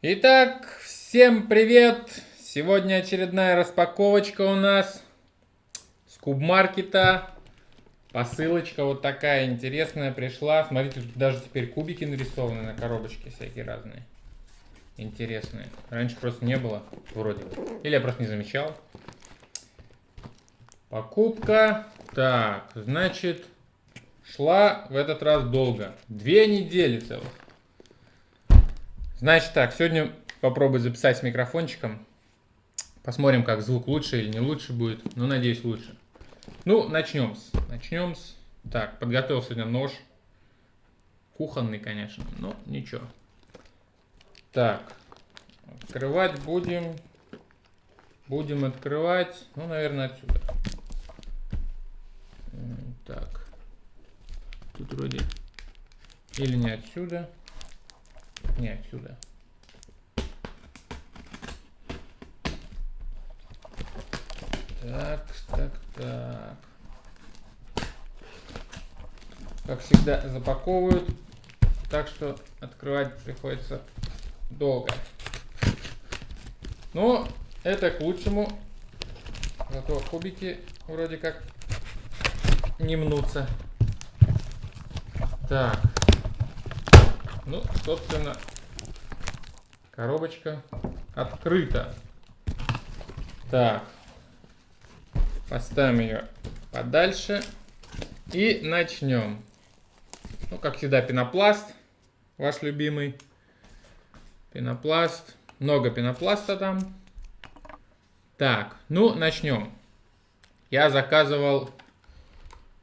Итак, всем привет! Сегодня очередная распаковочка у нас с Кубмаркета. Посылочка вот такая интересная пришла. Смотрите, тут даже теперь кубики нарисованы на коробочке всякие разные. Интересные. Раньше просто не было, вроде. Или я просто не замечал. Покупка. Так, значит, шла в этот раз долго. 2 недели целых. Значит так, сегодня попробую записать с микрофончиком. Посмотрим, как звук лучше или не лучше будет. Ну, надеюсь, лучше. Ну, начнем. Так, подготовил сегодня нож. Кухонный, конечно, но ничего. Так, открывать будем. Будем открывать, ну, наверное, отсюда. Так. Тут вроде... Или не отсюда. Не отсюда. Так. Как всегда, запаковывают. Так что открывать приходится долго. Но это к лучшему. Зато кубики вроде как не мнутся. Так. Ну, собственно, коробочка открыта. Так. Поставим ее подальше. И начнем. Ну, как всегда, пенопласт. Ваш любимый. Пенопласт. Много пенопласта там. Так, ну, начнем. Я заказывал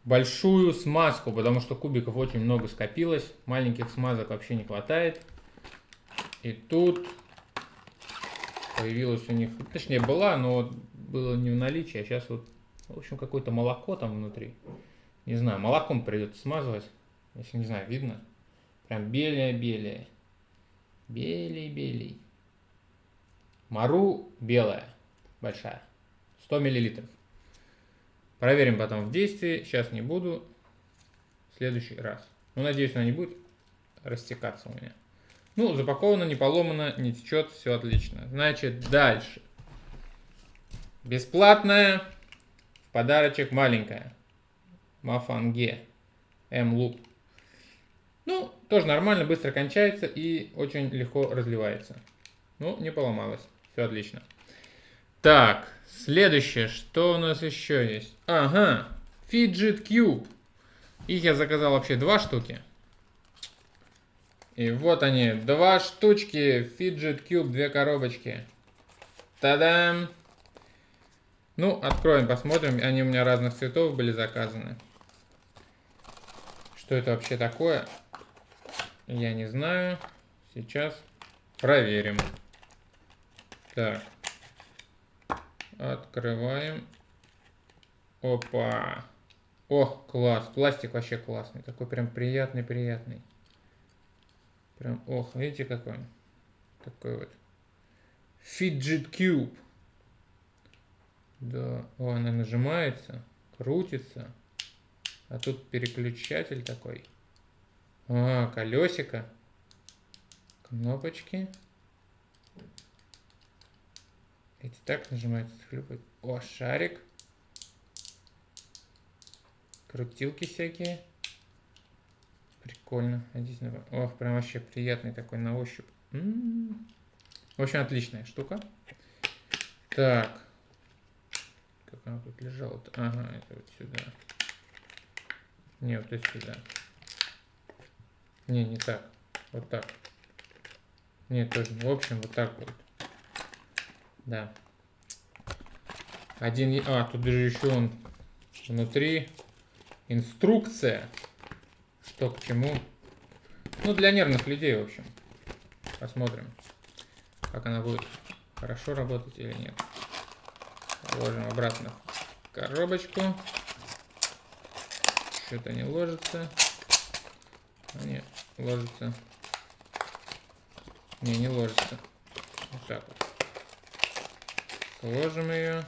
большую смазку, потому что кубиков очень много скопилось. Маленьких смазок вообще не хватает. И тут появилась у них... Точнее, была, но было не в наличии. А сейчас вот, в общем, какое-то молоко там внутри. Не знаю, молоком придется смазывать. Если не знаю, видно. Прям белее-белее. Белей-белей. Мару белая. Большая. 100 мл. Проверим потом в действии. Сейчас не буду. В следующий раз. Ну, надеюсь, она не будет растекаться у меня. Ну, запаковано, не поломано, не течет. Все отлично. Значит, дальше. Бесплатная. Подарочек маленькая. Мафанге. М-луп. Ну, тоже нормально, быстро кончается и очень легко разливается. Ну, не поломалось. Все отлично. Так, следующее. Что у нас еще есть? Ага, Fidget Cube. Их я заказал вообще 2 штуки. И вот они, 2 штучки Fidget Cube, 2 коробочки. Та-дам! Ну, откроем, посмотрим. Они у меня разных цветов были заказаны. Что это вообще такое? Я не знаю. Сейчас проверим. Так. Открываем. Опа. О, класс. Пластик вообще классный. Такой прям приятный. Прям, ох, видите какой он? Такой вот. Fidget Cube. Да. О, она нажимается, крутится. А тут переключатель такой. А, колесико. Кнопочки. Эти так нажимаются, хлюпают. О, шарик. Крутилки всякие. Прикольно. Ох, прям вообще приятный такой на ощупь. В общем, отличная штука. Так. Как она тут лежала-то? Ага, это вот сюда. Не, вот это сюда. Не так. Вот так. Нет, тоже. В общем, вот так будет. Да. тут даже еще он внутри. Инструкция. Что к чему. Ну, для нервных людей, в общем. Посмотрим, как она будет хорошо работать или нет. Положим обратно в коробочку. Что-то не ложится. А нет, ложится. Не ложится. Вот так вот. Сложим ее.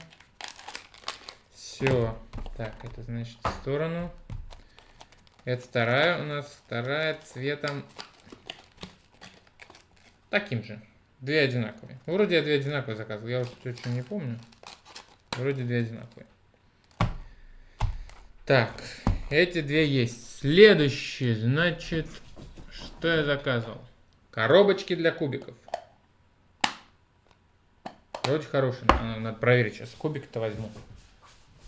Все. Так, это значит в сторону. Это вторая у нас. Вторая цветом таким же. Две одинаковые. Вроде я две одинаковые заказывал. Я вот точно не помню. Вроде две одинаковые. Так, эти две есть. Следующее, значит, что я заказывал? Коробочки для кубиков. Вроде хорошие. Надо проверить сейчас. Кубик-то возьму.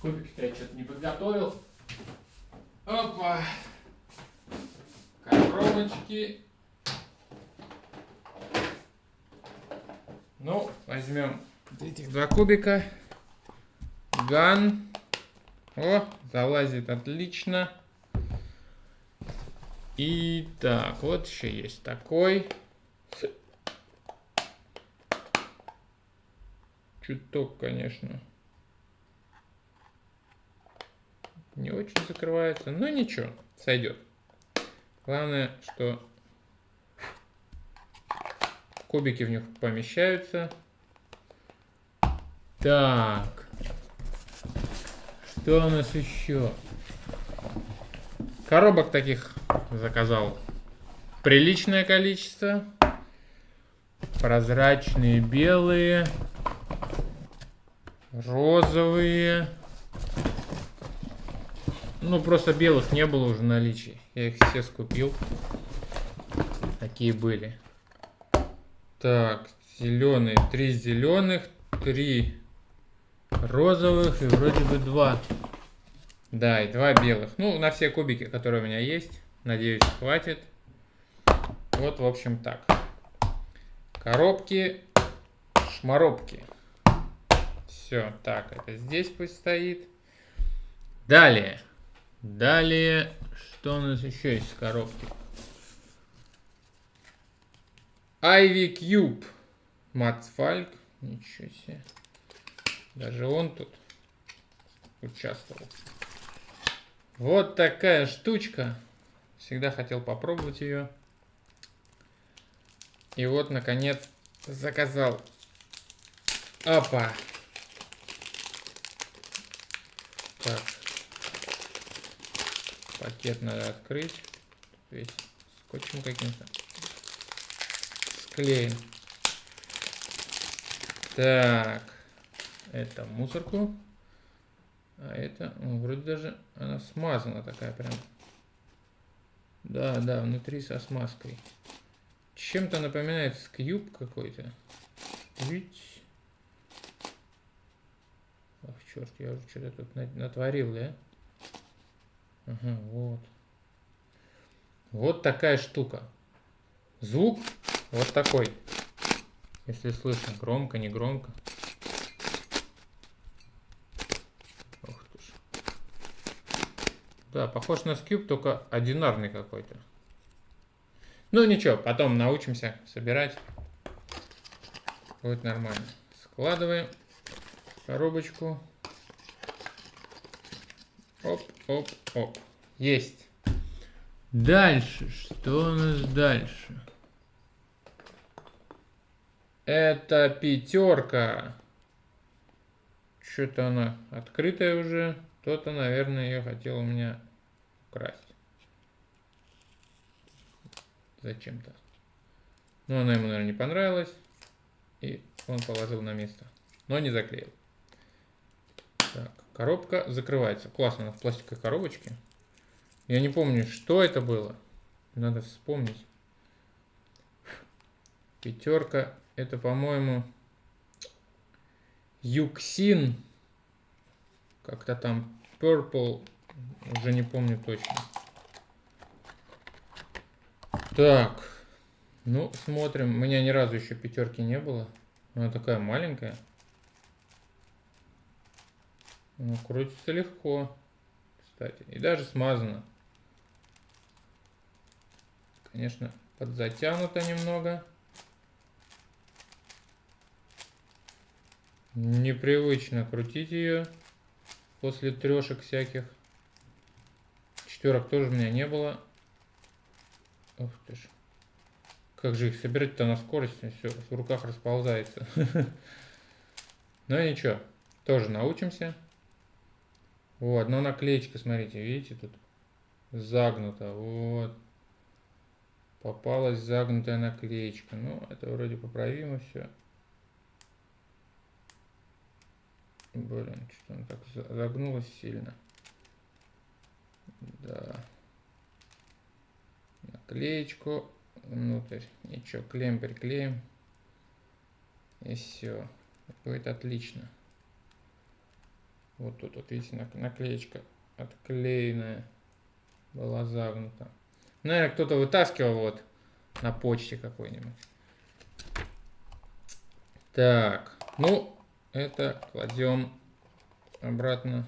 Кубики-то я что-то не подготовил. Опа. Коробочки. Ну, возьмем этих два кубика. Ган. О, залазит отлично. И так, вот еще есть такой. Чуток, конечно, не очень закрывается, но ничего, сойдет. Главное, что кубики в них помещаются. Так, что у нас еще? Коробок таких заказал приличное количество. Прозрачные, белые, розовые. Ну, просто белых не было уже в наличии. Я их все скупил. Такие были. Так, зеленые. 3 зеленых, 3 розовых и вроде бы 2. Да, и 2 белых. Ну, на все кубики, которые у меня есть. Надеюсь, хватит. Вот, в общем, так. Коробки, шмаробки. Все, так, это здесь пусть стоит. Далее. Далее, что у нас еще есть в коробке? Ivy Cube. Макс Фальк. Ничего себе. Даже он тут участвовал. Вот такая штучка. Всегда хотел попробовать ее. И вот, наконец, заказал. Опа. Так. Пакет надо открыть. Весь скотчем каким-то склеен. Так. Это мусорку. А это, вроде даже она смазана такая прям. Да, да, внутри со смазкой. Чем-то напоминает скьюб какой-то. Ведь... Ах, черт, я уже что-то тут натворил, да? Ага, вот. Вот такая штука. Звук вот такой. Если слышно, громко, не громко. Ух ты ж. Да, похож на скьюб, только одинарный какой-то. Ну ничего, потом научимся собирать. Будет нормально. Складываем в коробочку. Оп, оп, оп. Есть. Дальше. Что у нас дальше? Это пятерка. Что-то она открытая уже. Кто-то, наверное, ее хотел у меня украсть. Зачем-то. Но она ему, наверное, не понравилась. И он положил на место. Но не заклеил. Так, коробка закрывается. Классно, она в пластиковой коробочке. Я не помню, что это было. Надо вспомнить. Пятерка. Это, по-моему, Юксин. Как-то там Purple. Уже не помню точно. Так. Ну, смотрим. У меня ни разу еще пятерки не было. Она такая маленькая. Ну, крутится легко. Кстати. И даже смазано. Конечно, подзатянуто немного. Непривычно крутить ее после трешек всяких. Четверок тоже у меня не было. Ух ты ж. Как же их собирать-то на скорости? Все в руках расползается. Но ничего, тоже научимся. Вот, но наклеечка, смотрите, видите, тут загнута. Вот. Попалась загнутая наклеечка. Ну, это вроде поправимо все. Блин, что он так загнулось сильно. Да. Наклеечку внутрь. Ничего, клеем приклеим. И все. Будет отлично. Вот тут, вот видите, наклеечка отклеенная была загнута. Наверное, кто-то вытаскивал вот на почте какой-нибудь. Так, ну, это кладем обратно.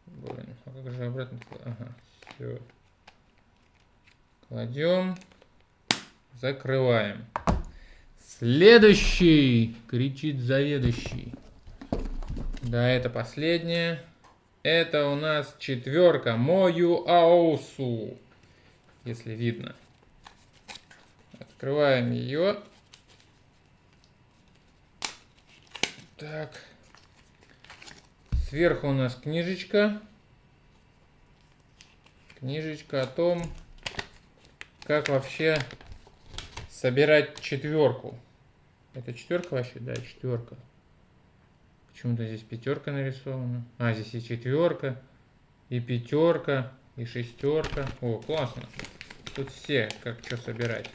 Блин, а как же обратно? Ага, все. Кладем, закрываем. Следующий, кричит заведующий. Да, это последнее. Это у нас 4. Мою аосу. Если видно. Открываем ее. Так. Сверху у нас книжечка. Книжечка о том, как вообще собирать 4. Это 4 вообще? Да, 4. Почему-то здесь 5 нарисована. А, здесь и 4, и 5, и 6. О, классно. Тут все, как что собирать.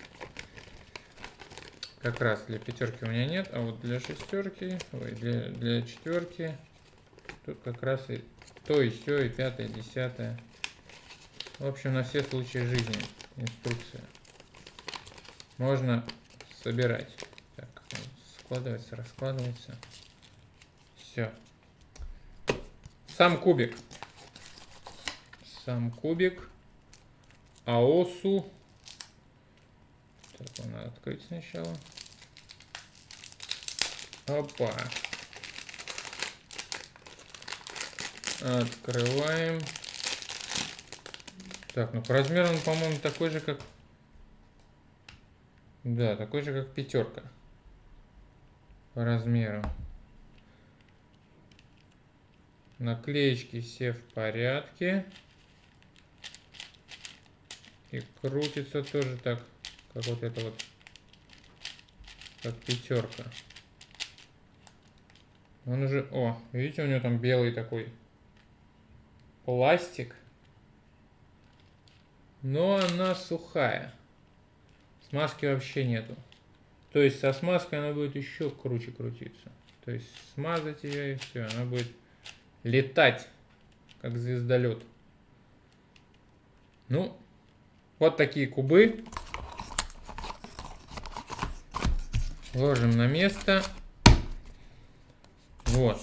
Как раз для 5 у меня нет, а вот для 6, ой, для 4 тут как раз и то, и сё, и 5, и 10. В общем, на все случаи жизни инструкция. Можно собирать. Так, складывается, раскладывается. Все. Сам кубик. Сам кубик. Аосу. Так, надо открыть сначала. Опа. Открываем. Так, ну по размеру он, по-моему, такой же, как... Да, такой же, как 5. По размеру. Наклеечки все в порядке. И крутится тоже так, как вот это вот, как 5. Он уже, о, видите, у него там белый такой пластик. Но она сухая. Смазки вообще нету. То есть со смазкой она будет еще круче крутиться. То есть смазать ее и все, она будет летать, как звездолет. Ну, вот такие кубы. Ложим на место. Вот.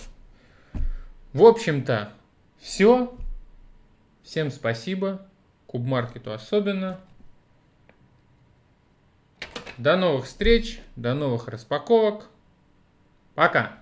В общем-то, все. Всем спасибо. Кубмаркету особенно. До новых встреч, до новых распаковок. Пока!